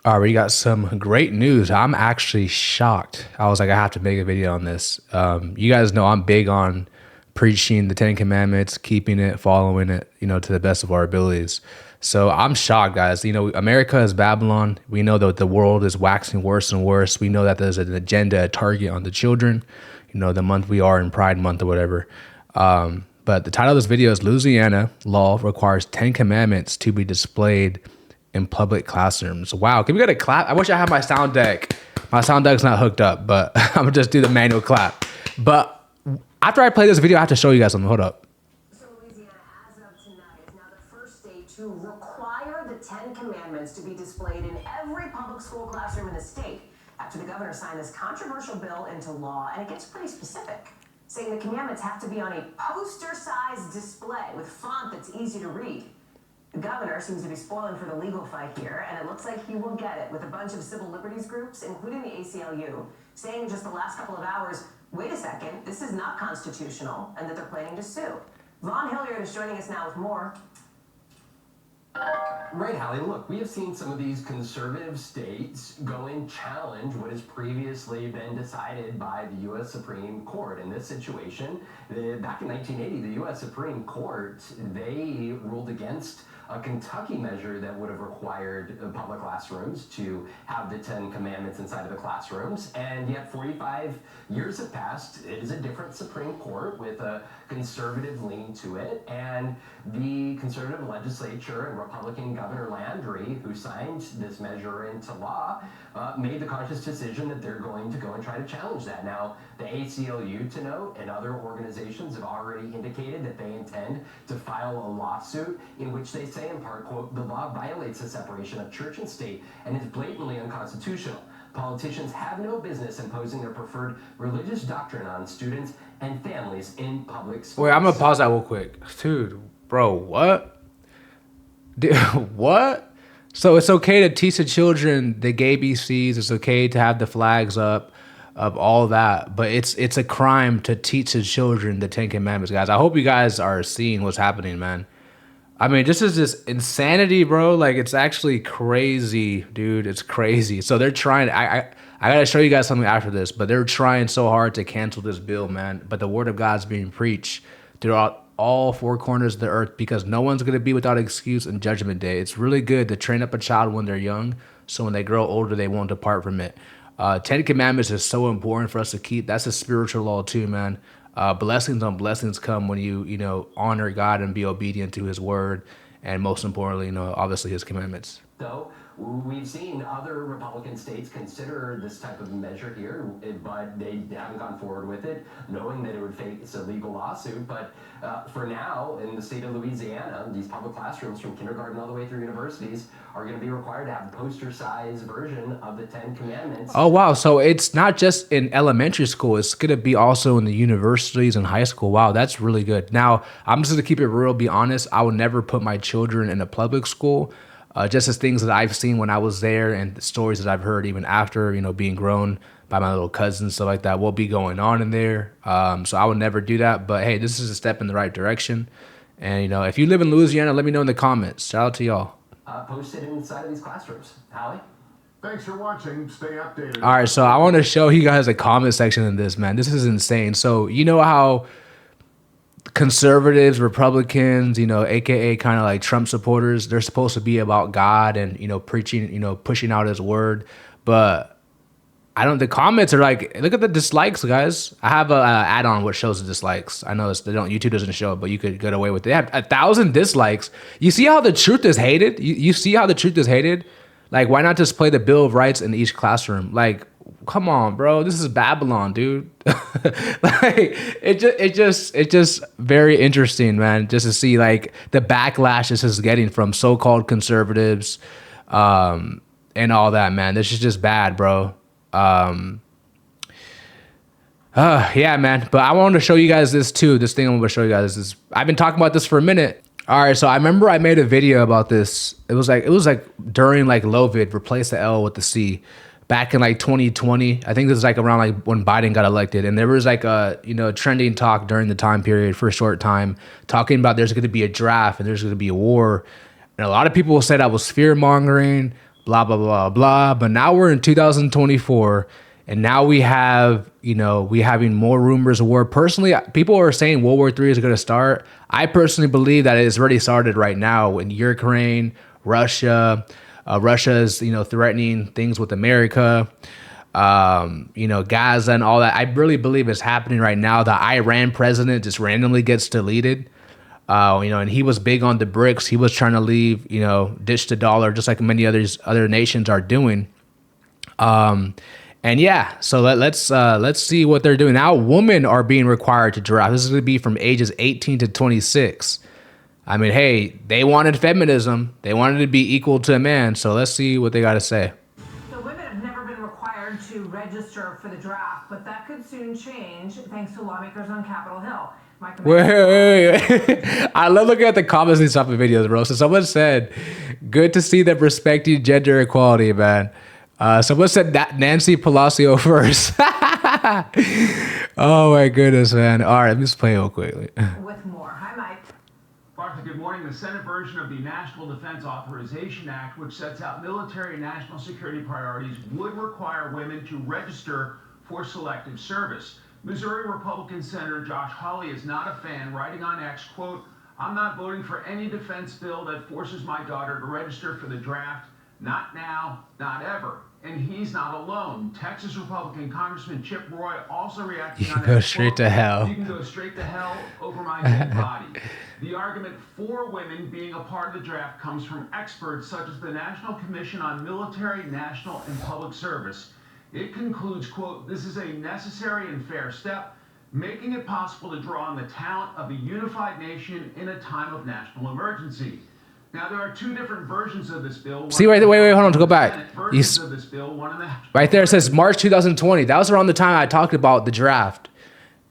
All right, we got some great news. I'm actually shocked. I was like, I have to make a video on this. You guys know I'm big on preaching the Ten Commandments, keeping it, following it, to the best of our abilities. So I'm shocked, guys. America is Babylon. We know that the world is waxing worse and worse. We know that there's an agenda, a target on the children. The month we are in Pride Month or whatever. But the title of this video is Louisiana law requires 10 commandments to be displayed in public classrooms. Wow, can we get a clap? I wish I had my sound deck. My sound deck's not hooked up, but I'm gonna just do the manual clap. But after I play this video, I have to show you guys something. Hold up. So Louisiana, as of tonight, is now the first state to require the 10 commandments to be displayed in every public school classroom in the state after the governor signed this controversial bill into law, and it gets pretty specific, saying the commandments have to be on a poster-sized display with font that's easy to read. The governor seems to be spoiling for the legal fight here, and it looks like he will get it, with a bunch of civil liberties groups, including the ACLU, saying in just the last couple of hours, wait a second, this is not constitutional, and that they're planning to sue. Vaughn Hilliard is joining us now with more. Right, Hallie. Look, we have seen some of these conservative states go and challenge what has previously been decided by the U.S. Supreme Court. In this situation, back in 1980, the U.S. Supreme Court, they ruled against a Kentucky measure that would have required public classrooms to have the 10 commandments inside of the classrooms. And yet 45 years have passed. It is a different Supreme Court with a conservative lean to it. And the conservative legislature and Republican Governor Landry, who signed this measure into law, made the conscious decision that they're going to go and try to challenge that. Now, the ACLU, to note, and other organizations have already indicated that they intend to file a lawsuit in which they say, in part, quote, the law violates the separation of church and state and is blatantly unconstitutional. Politicians have no business imposing their preferred religious doctrine on students and families in public schools. Wait, I'm gonna pause that real quick. Dude, bro, what? Dude, what? So it's okay to teach the children the gay BCs, it's okay to have the flags up of all that, but it's a crime to teach the children the Ten Commandments, guys. I hope you guys are seeing what's happening, man. I mean, this is just insanity, bro. Like, it's actually crazy, dude. It's crazy. So they're trying. I gotta show you guys something after this, but they're trying so hard to cancel this bill, man. But the word of God's being preached throughout all four corners of the earth because no one's gonna be without excuse in Judgment Day. It's really good to train up a child when they're young, so when they grow older, they won't depart from it. 10 Commandments is so important for us to keep. That's a spiritual law too, man. Blessings on blessings come when you honor God and be obedient to his word. And most importantly, obviously his commandments. So we've seen other Republican states consider this type of measure here, but they haven't gone forward with it, knowing that it would face a legal lawsuit. But for now, in the state of Louisiana, these public classrooms from kindergarten all the way through universities are going to be required to have a poster-sized version of the 10 Commandments. Oh, wow. So it's not just in elementary school. It's going to be also in the universities and high school. Wow, that's really good. Now, I'm just going to keep it real, be honest. I would never put my children in a public school. Just as things that I've seen when I was there and the stories that I've heard even after, being grown by my little cousins, stuff like that, will be going on in there. So I would never do that. But hey, this is a step in the right direction. And, if you live in Louisiana, let me know in the comments. Shout out to y'all. Posted inside of these classrooms. Hallie? Thanks for watching. Stay updated. All right, so I want to show you guys a comment section in this, man. This is insane. So you know how conservatives, Republicans, aka kind of like Trump supporters, they're supposed to be about God and preaching, pushing out his word, but the comments are like, look at the dislikes, guys. I have a add-on which shows the dislikes. I know YouTube doesn't show it, but you could get away with it. They have 1,000 dislikes. You see how the truth is hated? You see how the truth is hated? Like, why not just play the Bill of Rights in each classroom? Like, come on, bro. This is Babylon, dude. Like, it's just very interesting, man, just to see like the backlash this is getting from so-called conservatives, and all that, man. This is just bad, bro. Yeah, man. But I wanted to show you guys this too. This thing I'm going to show you guys is, I've been talking about this for a minute. All right, so I remember I made a video about this. It was like during like Lovid, replace the L with the C, back in like 2020. I think this is like around like when Biden got elected, and there was like a trending talk during the time period for a short time, talking about there's going to be a draft and there's going to be a war, and a lot of people said I was fear mongering. blah, blah, blah, blah. But now we're in 2024, and now we have, we having more rumors of war. Personally, people are saying World War III is going to start. I personally believe that it's already started right now in Ukraine, Russia. Russia is, threatening things with America, Gaza and all that. I really believe it's happening right now. The Iran president just randomly gets deleted. And he was big on the BRICS. He was trying to leave, ditch the dollar, just like many other nations are doing. And yeah, so let's see what they're doing now. Women are being required to draft. This is going to be from ages 18 to 26. I mean, hey, they wanted feminism. They wanted to be equal to a man. So let's see what they got to say. So women have never been required to register for the draft, but that could soon change thanks to lawmakers on Capitol Hill. Wait. I love looking at the comments in these type of videos, bro. So someone said, good to see them respecting gender equality, man. Someone said that Nancy Pelosi first. Oh my goodness, man. All right, let me just play real quickly. With more. Hi, Mike. Martha, good morning. The Senate version of the National Defense Authorization Act, which sets out military and national security priorities, would require women to register for selective service. Missouri Republican Senator Josh Hawley is not a fan, writing on X, quote, "I'm not voting for any defense bill that forces my daughter to register for the draft. Not now, not ever." And he's not alone. Texas Republican Congressman Chip Roy also reacting on X, go straight to hell. "You can go straight to hell over my dead body." The argument for women being a part of the draft comes from experts such as the National Commission on Military, National, and Public Service. It concludes, quote, "This is a necessary and fair step, making it possible to draw on the talent of a unified nation in a time of national emergency." Now, there are two different versions of this bill. See, wait, hold on, to go back. Versions of this bill, one in the Right there, it says March 2020. That was around the time I talked about the draft.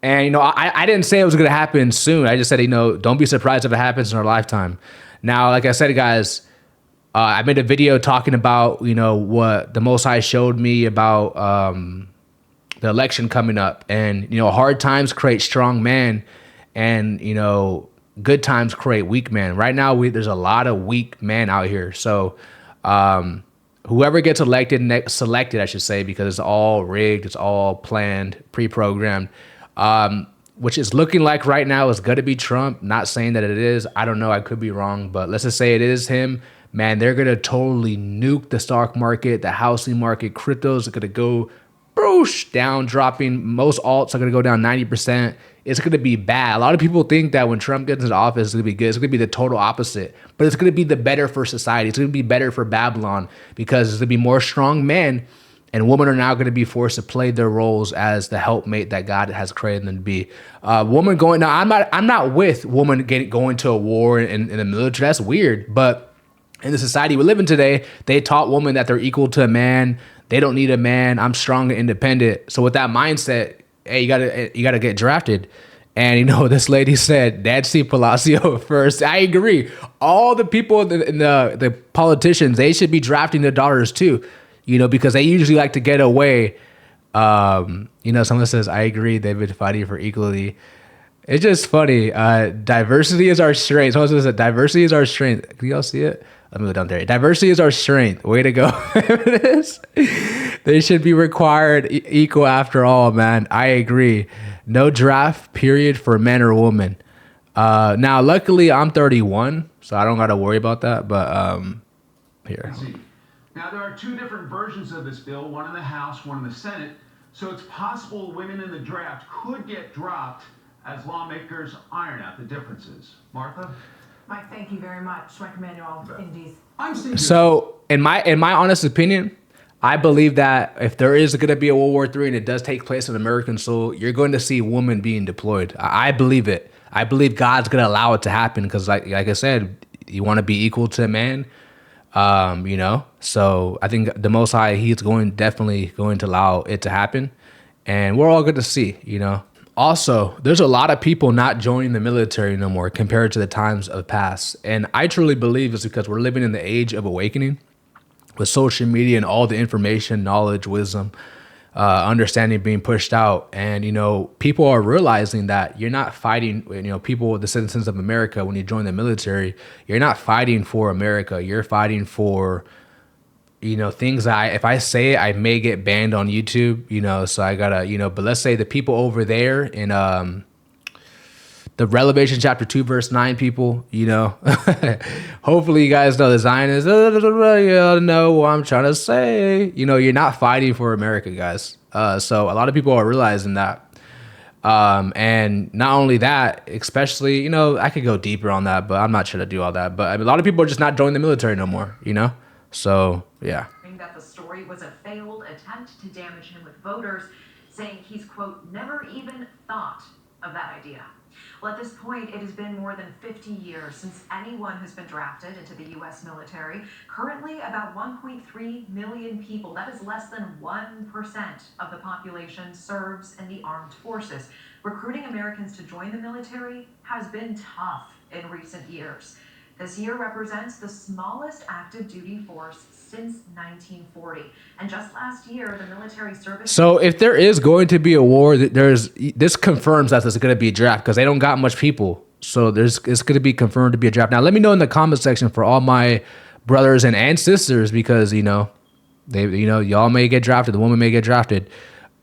And, I didn't say it was going to happen soon. I just said, don't be surprised if it happens in our lifetime. Now, like I said, guys, I made a video talking about, what the Most High showed me about the election coming up. And, hard times create strong men, and, good times create weak men. Right now, there's a lot of weak men out here. So whoever gets selected, I should say, because it's all rigged, it's all planned, pre-programmed, which is looking like right now is going to be Trump. Not saying that it is. I don't know. I could be wrong. But let's just say it is him. Man, they're going to totally nuke the stock market, the housing market. Cryptos are going to go down, dropping. Most alts are going to go down 90%. It's going to be bad. A lot of people think that when Trump gets into office, it's going to be good. It's going to be the total opposite. But it's going to be the better for society. It's going to be better for Babylon, because there's going to be more strong men, and women are now going to be forced to play their roles as the helpmate that God has created them to be. Woman going now. I'm not with woman going to a war in the military. That's weird. But in the society we live in today, they taught women that they're equal to a man. They don't need a man. I'm strong and independent. So with that mindset, hey, you gotta get drafted. And this lady said Nancy Pelosi first. I agree. All the people in the politicians, they should be drafting their daughters too, because they usually like to get away. Someone says, I agree, they've been fighting for equality. It's just funny. Diversity is our strength. Someone says that diversity is our strength. Can y'all see it? Let me go down there. Diversity is our strength. Way to go. They should be required equal after all, man. I agree. No draft period for men or women. Now, luckily, I'm 31, so I don't got to worry about that. But here. Now, there are two different versions of this bill, one in the House, one in the Senate. So it's possible women in the draft could get dropped as lawmakers iron out the differences. Martha? Mike, thank you very much. Mike Emanuel, Indies. I'm Steve. So, in my honest opinion, I believe that if there is going to be a World War III and it does take place on American soil, you're going to see women being deployed. I believe it. I believe God's going to allow it to happen because, like I said, you want to be equal to a man, So I think the Most High, He's definitely going to allow it to happen, and we're all good to see, Also, there's a lot of people not joining the military no more compared to the times of the past. And I truly believe it's because we're living in the age of awakening with social media and all the information, knowledge, wisdom, understanding being pushed out. And, people are realizing that you're not fighting, people, the citizens of America, when you join the military, you're not fighting for America. You're fighting for things if I say it, I may get banned on YouTube, so I gotta, but let's say the people over there in the Revelation chapter 2 verse 9 people, hopefully you guys know the Zionists, you know what I'm trying to say. You're not fighting for America, guys. So a lot of people are realizing that. And not only that, especially, I could go deeper on that, but I'm not trying to do all that. But a lot of people are just not joining the military no more, So, yeah. That the story was a failed attempt to damage him with voters, saying he's, quote, never even thought of that idea. Well, at this point, it has been more than 50 years since anyone has been drafted into the U.S. military. Currently, about 1.3 million people, that is less than 1% of the population, serves in the armed forces. Recruiting Americans to join the military has been tough in recent years. This year represents the smallest active duty force since 1940. And just last year, the military service... So if there is going to be a war, this confirms that there's going to be a draft because they don't got much people. So it's going to be confirmed to be a draft. Now, let me know in the comment section for all my brothers and sisters because, y'all may get drafted. The woman may get drafted.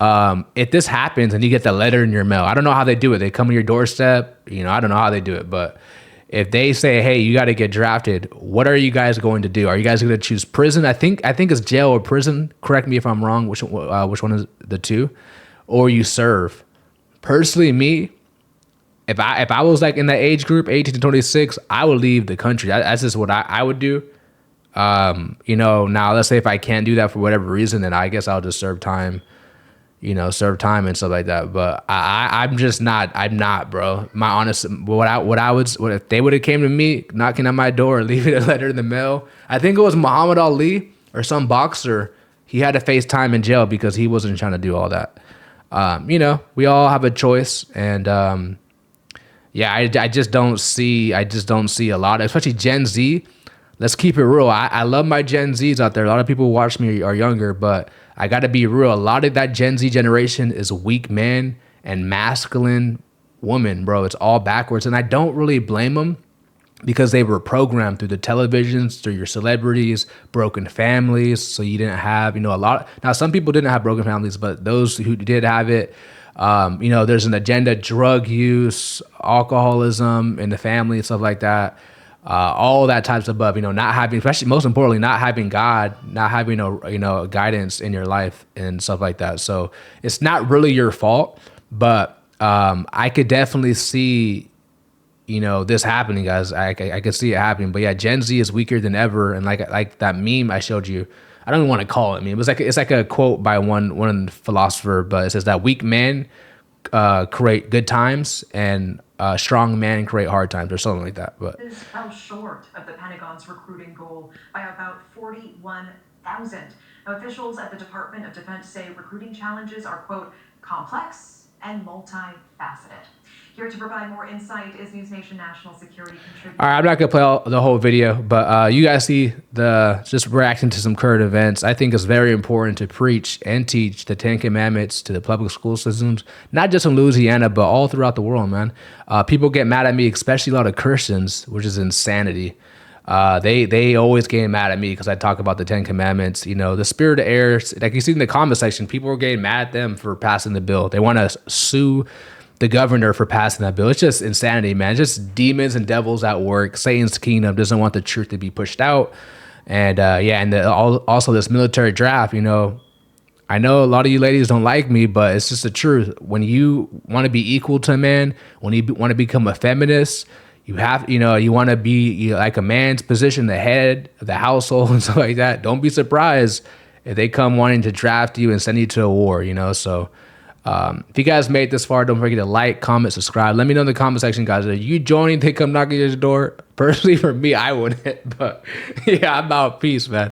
If this happens and you get the letter in your mail, I don't know how they do it. They come to your doorstep. I don't know how they do it, but... If they say, "Hey, you got to get drafted," what are you guys going to do? Are you guys going to choose prison? I think it's jail or prison. Correct me if I'm wrong. Which one is the two? Or you serve. Personally, me, if I was like in that age group, 18 to 26, I would leave the country. That's just what I would do. Now let's say if I can't do that for whatever reason, then I guess I'll just serve time. Serve time and stuff like that. But I'm not, bro. My honest, what if they would have came to me knocking on my door, leaving a letter in the mail? I think it was Muhammad Ali or some boxer. He had to face time in jail because he wasn't trying to do all that. We all have a choice, and I just don't see a lot, especially Gen Z. Let's keep it real. I love my Gen Zs out there. A lot of people who watch me are younger, but I got to be real. A lot of that Gen Z generation is weak men and masculine woman, bro. It's all backwards. And I don't really blame them because they were programmed through the televisions, through your celebrities, broken families. So you didn't have, a lot. Now, some people didn't have broken families, but those who did have it, there's an agenda, drug use, alcoholism in the family and stuff like that. All that types of above, not having, especially most importantly, not having God, not having guidance in your life and stuff like that. So it's not really your fault, but I could definitely see, this happening, guys. I could see it happening. But yeah, Gen Z is weaker than ever, and like that meme I showed you. I don't even want to call it a meme. It's like a quote by one philosopher, but it says that weak men create good times and strong men create hard times or something like that. But this fell short of the Pentagon's recruiting goal by about 41,000. Now, officials at the Department of Defense say recruiting challenges are, quote, complex and multifaceted. Here to provide more insight is News Nation national security contributor. All right, I'm not gonna play the whole video, but you guys see just reacting to some current events. I think it's very important to preach and teach the 10 Commandments to the public school systems, not just in Louisiana, but all throughout the world, man. People get mad at me, especially a lot of Christians, which is insanity. They always get mad at me because I talk about the 10 Commandments. The spirit of error, like you see in the comment section, people are getting mad at them for passing the bill. They want to sue the governor for passing that bill. It's just insanity, man. It's just demons and devils at work. Satan's kingdom doesn't want the truth to be pushed out. And also this military draft, I know a lot of you ladies don't like me, but it's just the truth. When you want to be equal to a man, when you want to become a feminist, you have, you want to be like a man's position, the head of the household and stuff like that. Don't be surprised if they come wanting to draft you and send you to a war, So if you guys made this far, don't forget to like, comment, subscribe. Let me know in the comment section, guys. Are you joining? They come knocking at your door. Personally, for me, I wouldn't. But yeah, I'm out. Peace, man.